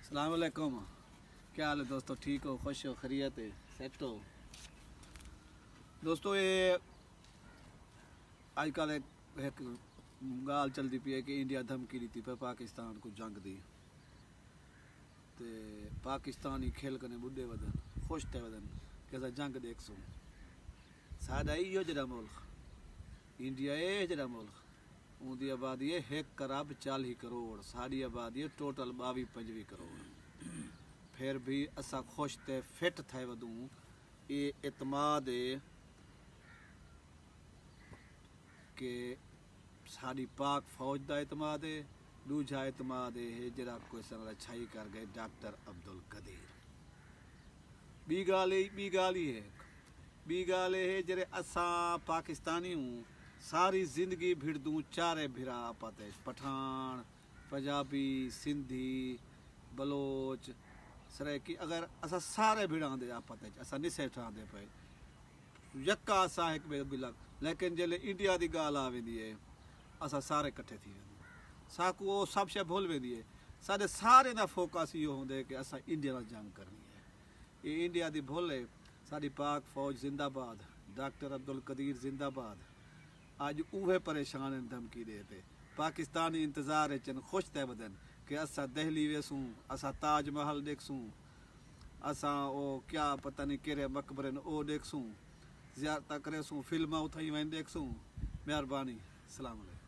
अस्सलाम वालेकुम। क्या हाल है दोस्तों? ठीक हो, खुश हो, खैरियत है, सेट हो? दोस्तों ये अजकल एक गाल चलती पई है कि इंडिया धमकी दी पे पाकिस्तान को जंग दी ते पाकिस्तानी खेल कने बुढ़े वदन खुश थे वदन कि असां जंग देख सूं। साडा इहो जड़ा मुल्क इंडिया है जड़ा मुल्क उनकी आबादी है 1,40,00,000 साड़ी आबादी है टोटल 22-25 करोड़। फिर भी असा खुश ते फिट थे वदूं ये इतमाद है कि साड़ी पाक फौज का इतमाद है। दूजा इतमाद है जरा कोई सन अच्छाई कर गए डॉक्टर अब्दुल कदीर। बी गाल है बी गाल है जरे असा पाकिस्तानी हूँ सारी जिंदगी भिड़ दूँ चारे भिरा आपत है पठान पंजाबी सिंधी बलोच सराइकी अगर असा सारे भिड़ांदे आपत है असा निसे ठहांदे पे यक्का असा एक बिलक लेकिन जल्द इंडिया की गाल आ वेंदी है असा सारे कट्ठे थी वेंदे साकू वो सब शे भूल वेंदी है। साडे सारे दा फोकस यो होंदे कि असा इंडिया नाल जंग करनी है। ये इंडिया दी भूल है। साडी पाक फौज जिंदाबाद डॉक्टर अब्दुल कदीर जिंदाबाद। अज उहे परेशान हैं धमकी दे पे पाकिस्तानी इंतजार चन खुश थे बदन कि असा दहली वेसूं असा ताजमहल देखसूं असा ओ क्या पता नहीं केरे मकबरे ओ देखसूं ज़ियारत करेसूं फिल्मा उठाई वहीं देखसूं। मेहरबानी। सलाम अलैकुम।